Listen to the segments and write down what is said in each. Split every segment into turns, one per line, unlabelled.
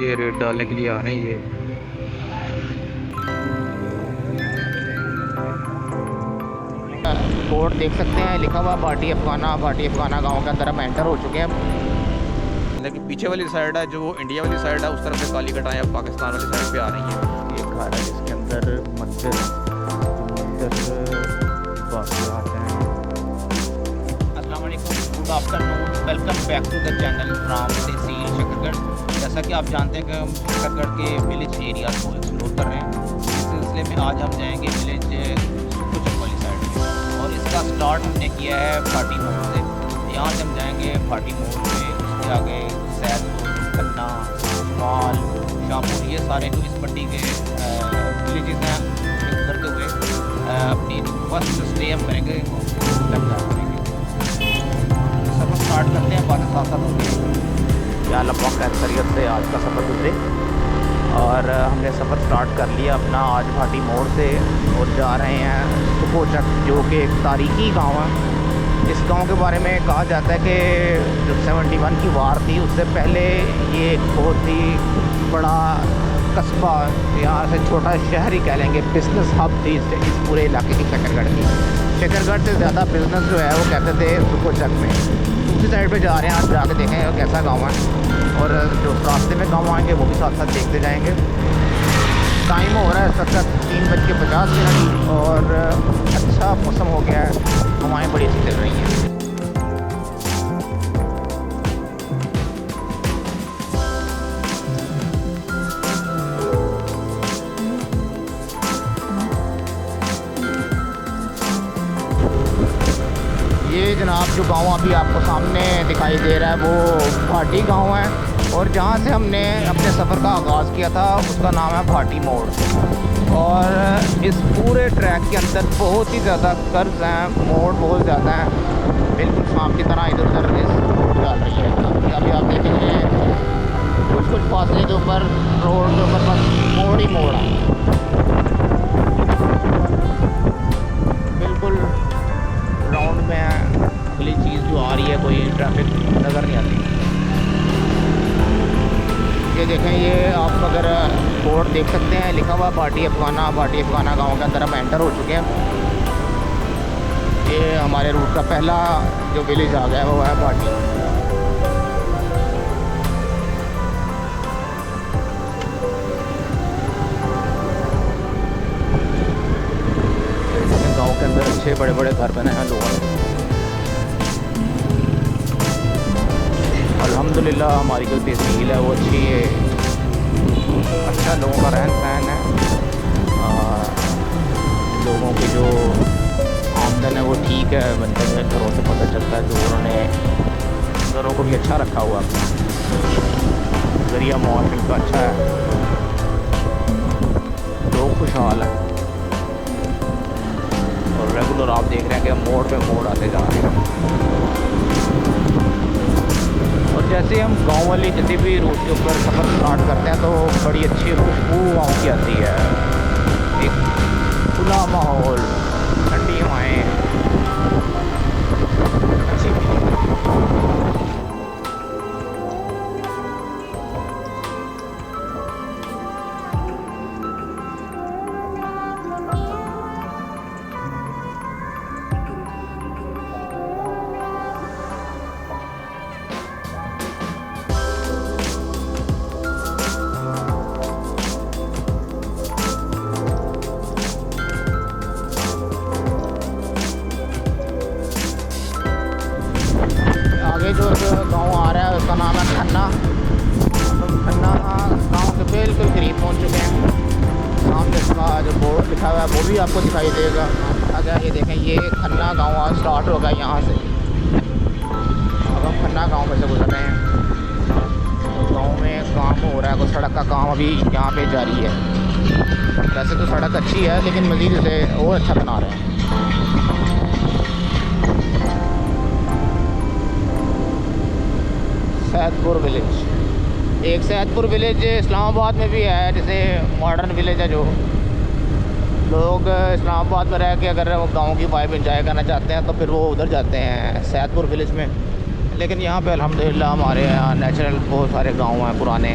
ये रेट डालने के लिए आ रहे हैं ये।
बोर्ड देख सकते हैं लिखा हुआ भाटी अफगाना गांव के अंदर हम एंटर हो चुके हैं।
लेकिन पीछे वाली साइड है जो इंडिया वाली साइड है, उस तरफ से काली कटाएं अब पाकिस्तान वाली साइड पे आ रही हैं।
ये घर है जिसके अंदर मंदिर अस्सलाम वालेकुम, good afternoon, welcome back to the channel from तहसील शकरगढ़। जैसा कि आप जानते हैं कि हम शकरगढ़ के विलेज एरिया को एक्सप्लोर कर रहे हैं। इस सिलसिले में आज हम जाएंगे विलेज सुखोचक वाली साइड में, और इसका स्टार्ट हमने किया है भाटी मोड़ से। यहाँ से हम जाएंगे भाटी मोड़ में, उसके आगे सैदपुर, खन्ना, माल, शाहपुर, ये सारे जो इस पट्टी के विलेजेस हैं गुजरते हुए अपनी फर्स्ट स्टे हम करेंगे लखनऊ करेंगे। सफ़र स्टार्ट करते हैं, बातें साथ साथ होंगे। या अल्लाह पाक खैरियत से आज का सफ़र गुजरे। और हमने सफ़र स्टार्ट कर लिया अपना आज भाटी मोड़ से, और जा रहे हैं सुखोचक, जो कि एक तारीखी गांव है। इस गांव के बारे में कहा जाता है कि जो 71 की वार थी उससे पहले ये एक बहुत ही बड़ा कस्बा, यहाँ से छोटा शहर ही कह लेंगे, बिज़नेस हब थी इस पूरे इलाके की शकरगढ़ की। शकरगढ़ से ज़्यादा बिज़नेस जो है वो कहते थे सुखोचक में। दूसरी साइड पे जा रहे हैं, आज जाके देखें कैसा गांव है, और जो रास्ते में गांव आएंगे वो भी साथ साथ देखते जाएंगे। टाइम हो रहा है इस वक्त 3:50 और अच्छा मौसम हो गया है, हवाएँ बड़ी अच्छी चल रही हैं। ये जनाब जो गांव अभी आपको सामने दिखाई दे रहा है वो भाटी गांव है, और जहाँ से हमने अपने सफ़र का आगाज़ किया था उसका नाम है भाटी मोड़। और इस पूरे ट्रैक के अंदर बहुत ही ज़्यादा कर्व्स हैं, मोड़ बहुत ज़्यादा हैं, बिल्कुल शाम की तरह इधर उधर इस रोड डाल रही है। अभी आप देखेंगे कुछ फासले के ऊपर रोड के ऊपर बस मोड़ ही मोड़ है, बिल्कुल राउंड में है। अगली चीज़ जो आ रही है कोई ट्रैफिक नज़र नहीं आती। ये देखें, ये आप अगर बोर्ड देख सकते हैं लिखा हुआ भाटी अफगाना गांव के अंदर हम एंटर हो चुके हैं। ये हमारे रूट का पहला जो विलेज आ गया है वो है भाटी। गांव के अंदर अच्छे बड़े बड़े घर बने हैं लोगों ने। अल्हम्दुलिल्लाह हमारी जो तहसील है वो अच्छी है, अच्छा लोगों का रहन सहन है, लोगों की जो आमदन है वो ठीक है। बनते हुए घरों से पता चलता है जो उन्होंने घरों को भी अच्छा रखा हुआ, जरिया माहौल इनका अच्छा है, लोग खुशहाल हैं। और रेगुलर आप देख रहे हैं कि मोड़ पे मोड़ आते जा रहे हैं। और जैसे हम गांव वाली जितनी भी रूट के ऊपर सफ़र स्टार्ट करते हैं तो बड़ी अच्छी खुशबू गाँव की आती है, एक खुला माहौल, ठंडी हवाएँ, अच्छी। जो गांव आ रहा है उसका नाम है खन्ना। खन्ना गांव के बिल्कुल करीब पहुंच चुके हैं। सामने इसका जो बोर्ड लिखा हुआ है वो भी आपको दिखाई देगा। अगर ये देखें, ये खन्ना गांव आज स्टार्ट होगा यहाँ से। अब हम खन्ना गांव में से गुजर रहे हैं। गांव में काम हो रहा है, कुछ सड़क का काम अभी यहाँ पे जारी है। वैसे तो सड़क अच्छी है लेकिन मज़ीद इसे और अच्छा बना रहे हैं। सैदपुर विलेज, एक सैदपुर विलेज इस्लामाबाद में भी है, जैसे मॉडर्न विलेज है। जो लोग इस्लामाबाद में रह के अगर वो गाँव की वाइब एंजॉय करना चाहते हैं तो फिर वो उधर जाते हैं सैदपुर विलेज में। लेकिन यहाँ पे अल्हम्दुलिल्लाह हमारे यहाँ नेचुरल बहुत सारे गांव हैं पुराने,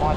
5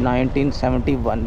1971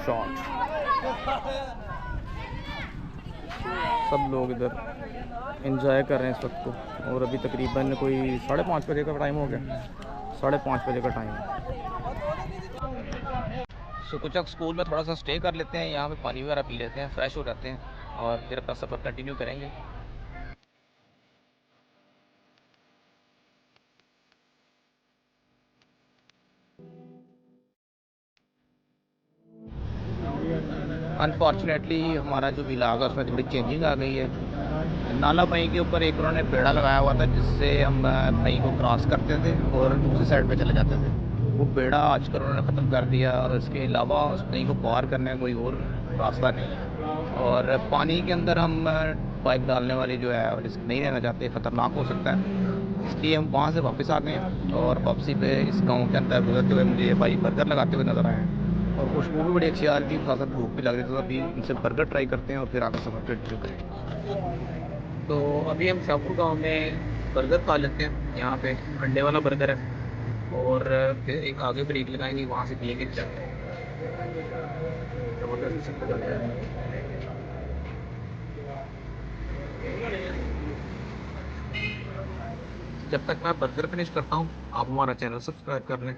शॉट। सब लोग इधर एंजॉय कर रहे हैं इस वक्त को, और अभी तकरीबन कोई 5:30 बजे का टाइम हो गया, 5:30 बजे का टाइम है। सो कुछ वक्त स्कूल में थोड़ा सा स्टे कर लेते हैं, यहाँ पे पानी वगैरह पी लेते हैं, फ्रेश हो जाते हैं और फिर अपना सफ़र कंटिन्यू करेंगे। अनफॉर्चुनेटली हमारा जो विलाग है उसमें थोड़ी चेंजिंग आ गई है। नाला पई के ऊपर एक उन्होंने बेड़ा लगाया हुआ था जिससे हम पई को क्रॉस करते थे और दूसरी साइड पे चले जाते थे। वो बेड़ा आजकल उन्होंने ख़त्म कर दिया और इसके अलावा उस नई को पार करने का कोई और रास्ता नहीं है। और पानी के अंदर हम बाइक डालने वाली जो है और रिस्क नहीं लेना चाहते, ख़तरनाक हो सकता है, इसलिए हम वहाँ से वापस आ गए हैं। और वापसी पे इस गांव के अंदर गुजरते हुए मुझे भाई बर्गर लगाते हुए नज़र आए हैं और खुशबू भी बड़ी अच्छी आ रही थी, साथ साथ भूख भी लग रही थी, तो अभी इनसे बर्गर ट्राई करते हैं और फिर आगे सफ़र कंटिन्यू करेंगे। तो अभी हम शाहपुर गांव में बर्गर खा लेते हैं, यहाँ पे अंडे वाला बर्गर है, और फिर एक आगे ब्रेक लगाएंगे, वहाँ से पिएंगे चाय। जब तक मैं बर्गर फिनिश करता हूँ, आप हमारा चैनल सब्सक्राइब कर लें।